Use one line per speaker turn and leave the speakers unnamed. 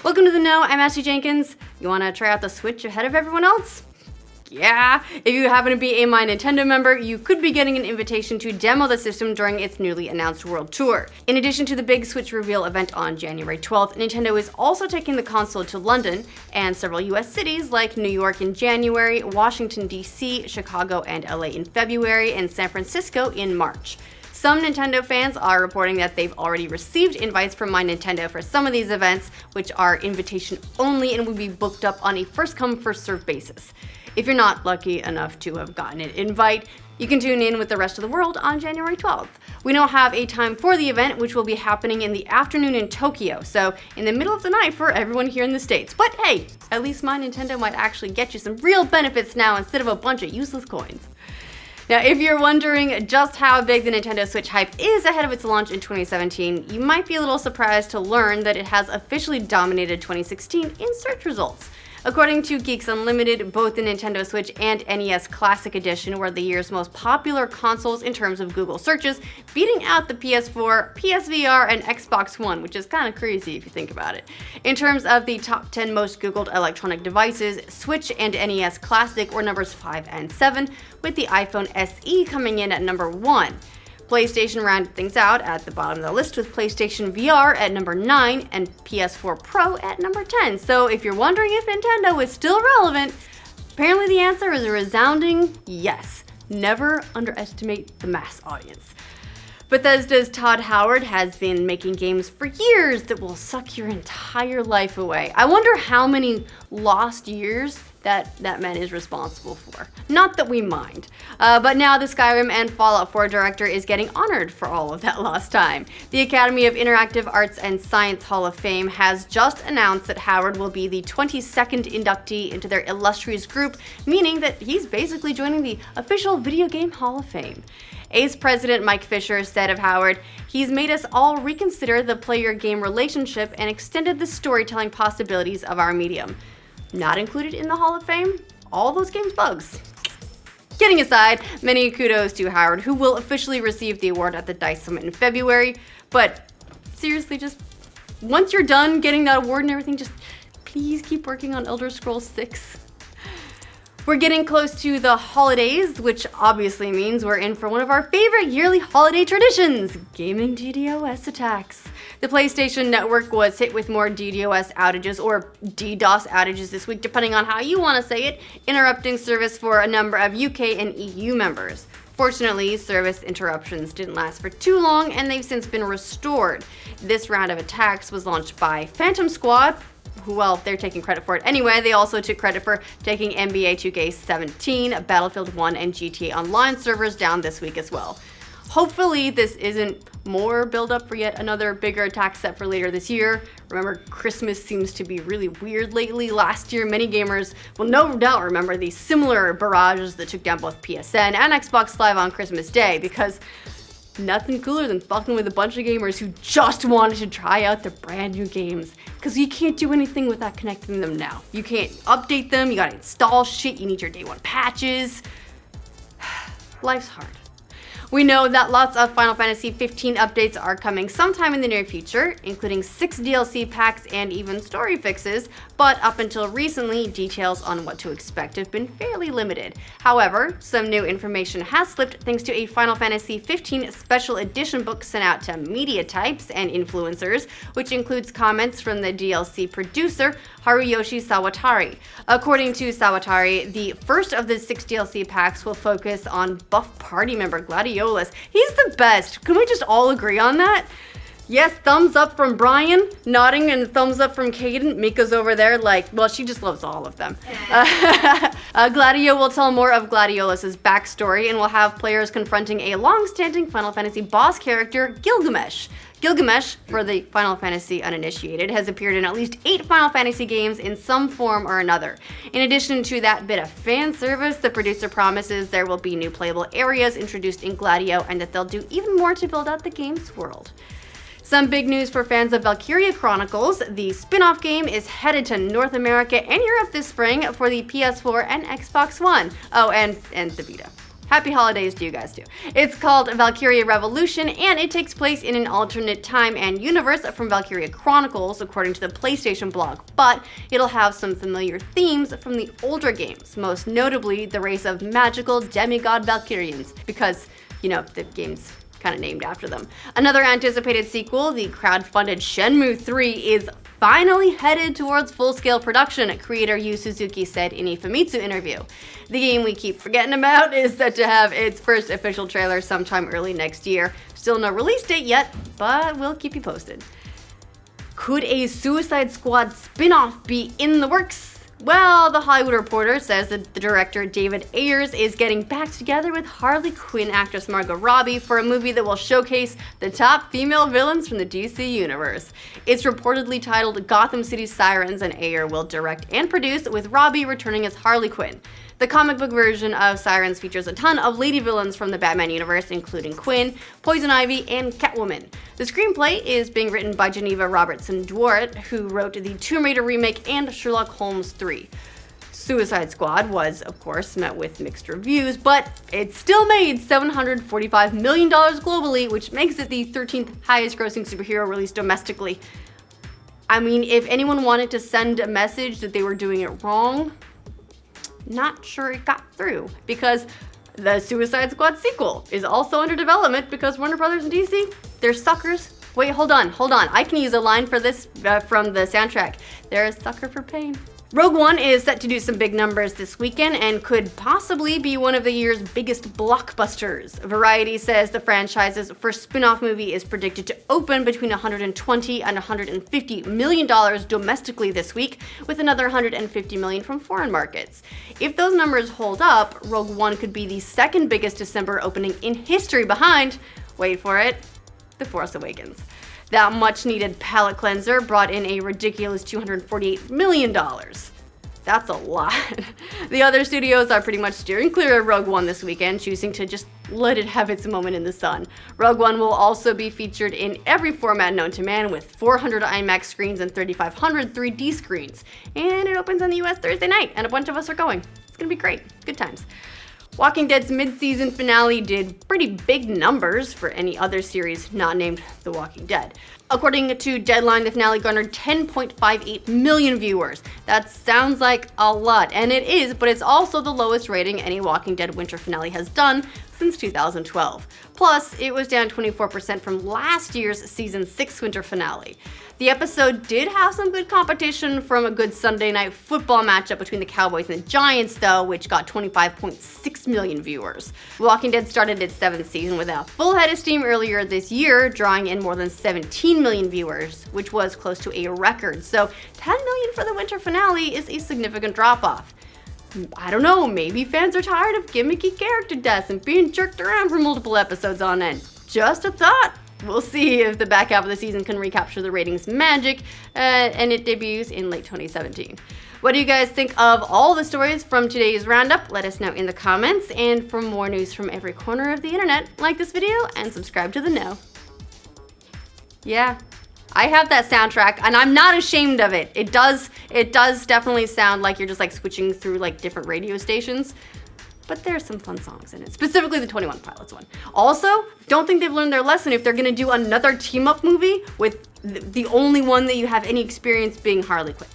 Welcome to the Know, I'm Ashley Jenkins. You wanna try out the Switch ahead of everyone else? Yeah, if you happen to be a My Nintendo member, you could be getting an invitation to demo the system during its newly announced World Tour. In addition to the big Switch reveal event on January 12th, Nintendo is also taking the console to London and several US cities like New York in January, Washington DC, Chicago and LA in February, and San Francisco in March. Some Nintendo fans are reporting that they've already received invites from My Nintendo for some of these events, which are invitation only and will be booked up on a first-come, first-served basis. If you're not lucky enough to have gotten an invite, you can tune in with the rest of the world on January 12th. We now have a time for the event, which will be happening in the afternoon in Tokyo, so in the middle of the night for everyone here in the States. But hey, at least My Nintendo might actually get you some real benefits now instead of a bunch of useless coins. Now, if you're wondering just how big the Nintendo Switch hype is ahead of its launch in 2017, you might be a little surprised to learn that it has officially dominated 2016 in search results. According to Geeks Unlimited, both the Nintendo Switch and NES Classic Edition were the year's most popular consoles in terms of Google searches, beating out the PS4, PSVR, and Xbox One, which is kind of crazy if you think about it. In terms of the top 10 most Googled electronic devices, Switch and NES Classic were numbers 5 and 7, with the iPhone SE coming in at number 1. PlayStation rounded things out at the bottom of the list with PlayStation VR at number 9 and PS4 Pro at number 10. So if you're wondering if Nintendo is still relevant, apparently the answer is a resounding yes. Never underestimate the mass audience. Bethesda's Todd Howard has been making games for years that will suck your entire life away. I wonder how many lost years that man is responsible for. Not that we mind. But now the Skyrim and Fallout 4 director is getting honored for all of that lost time. The Academy of Interactive Arts and Science Hall of Fame has just announced that Howard will be the 22nd inductee into their illustrious group, meaning that he's basically joining the official Video Game Hall of Fame. ACE President Mike Fisher said of Howard, "He's made us all reconsider the player-game relationship and extended the storytelling possibilities of our medium." Not included in the Hall of Fame? All those games bugs. Kidding aside, many kudos to Howard, who will officially receive the award at the DICE Summit in February. But seriously, just once you're done getting that award and everything, just please keep working on Elder Scrolls 6. We're getting close to the holidays, which obviously means we're in for one of our favorite yearly holiday traditions, gaming DDoS attacks. The PlayStation Network was hit with more DDoS outages, or DDoS outages this week, depending on how you want to say it, interrupting service for a number of UK and EU members. Fortunately, service interruptions didn't last for too long, and they've since been restored. This round of attacks was launched by Phantom Squad, who, well, they're taking credit for it anyway. They also took credit for taking NBA 2K17, Battlefield 1, and GTA Online servers down this week as well. Hopefully this isn't more build-up for yet another bigger attack set for later this year. Remember, Christmas seems to be really weird lately. Last year, many gamers will no doubt remember these similar barrages that took down both PSN and Xbox Live on Christmas Day, because nothing cooler than fucking with a bunch of gamers who just wanted to try out their brand new games. Because you can't do anything without connecting them now. You can't update them, you gotta install shit, you need your day one patches. Life's hard. We know that lots of Final Fantasy 15 updates are coming sometime in the near future, including 6 DLC packs and even story fixes, but up until recently, details on what to expect have been fairly limited. However, some new information has slipped thanks to a Final Fantasy 15 special edition book sent out to media types and influencers, which includes comments from the DLC producer, Haruyoshi Sawatari. According to Sawatari, the first of the 6 DLC packs will focus on buff party member Gladiolus. He's the best. Can we just all agree on that? Yes, thumbs up from Brian, nodding, and thumbs up from Caden. Mika's over there like, well, she just loves all of them. Gladio will tell more of Gladiolus' backstory and will have players confronting a long-standing Final Fantasy boss character, Gilgamesh. Gilgamesh, for the Final Fantasy uninitiated, has appeared in at least 8 Final Fantasy games in some form or another. In addition to that bit of fan service, the producer promises there will be new playable areas introduced in Gladio and that they'll do even more to build out the game's world. Some big news for fans of Valkyrie Chronicles. The spin-off game is headed to North America and Europe this spring for the PS4 and Xbox One. Oh, and the Vita. Happy holidays to you guys too. It's called Valkyrie Revolution, and it takes place in an alternate time and universe from Valkyria Chronicles, according to the PlayStation blog, but it'll have some familiar themes from the older games, most notably the race of magical demigod Valkyrians, because, you know, the game's kind of named after them. Another anticipated sequel, the crowd-funded Shenmue 3, is finally headed towards full-scale production, creator Yu Suzuki said in a Famitsu interview. The game we keep forgetting about is set to have its first official trailer sometime early next year. Still no release date yet, but we'll keep you posted. Could a Suicide Squad spin-off be in the works? Well, The Hollywood Reporter says that the director David Ayers is getting back together with Harley Quinn actress Margot Robbie for a movie that will showcase the top female villains from the DC universe. It's reportedly titled Gotham City Sirens, and Ayers will direct and produce, with Robbie returning as Harley Quinn. The comic book version of Sirens features a ton of lady villains from the Batman universe, including Quinn, Poison Ivy, and Catwoman. The screenplay is being written by Geneva Robertson-Dworet, who wrote the Tomb Raider remake and Sherlock Holmes 3. Suicide Squad was, of course, met with mixed reviews, but it still made $745 million globally, which makes it the 13th highest grossing superhero release domestically. I mean, if anyone wanted to send a message that they were doing it wrong, not sure it got through, because the Suicide Squad sequel is also under development because Warner Brothers and DC, they're suckers. Wait, hold on. I can use a line for this from the soundtrack. They're a sucker for pain. RogueOne is set to do some big numbers this weekend and could possibly be one of the year's biggest blockbusters. Variety says the franchise's first spin-off movie is predicted to open between $120 and $150 million domestically this week, with another $150 million from foreign markets. If those numbers hold up, RogueOne could be the second biggest December opening in history behind, wait for it, The Force Awakens. That much-needed palate cleanser brought in a ridiculous $248 million. That's a lot. The other studios are pretty much steering clear of RogueOne this weekend, choosing to just let it have its moment in the sun. RogueOne will also be featured in every format known to man, with 400 IMAX screens and 3,500 3D screens. And it opens on the US Thursday night, and a bunch of us are going. It's gonna be great. Good times. Walking Dead's mid-season finale did pretty big numbers for any other series not named The Walking Dead. According to Deadline, the finale garnered 10.58 million viewers. That sounds like a lot, and it is, but it's also the lowest rating any Walking Dead winter finale has done since 2012. Plus, it was down 24% from last year's season 6 winter finale. The episode did have some good competition from a good Sunday night football matchup between the Cowboys and the Giants, though, which got 25.6 million viewers. Walking Dead started its 7th season with a full head of steam earlier this year, drawing in more than 17 million viewers, which was close to a record. So 10 million for the winter finale is a significant drop-off. I don't know, maybe fans are tired of gimmicky character deaths and being jerked around for multiple episodes on end. Just a thought. We'll see if the back half of the season can recapture the ratings magic, and it debuts in late 2017. What do you guys think of all the stories from today's roundup? Let us know in the comments, and for more news from every corner of the internet, like this video and subscribe to The Know. Yeah, I have that soundtrack, and I'm not ashamed of it. It does definitely sound like you're just like switching through like different radio stations. But there's some fun songs in it, specifically the 21 Pilots one. Also, don't think they've learned their lesson if they're gonna do another team-up movie with the only one that you have any experience being Harley Quinn.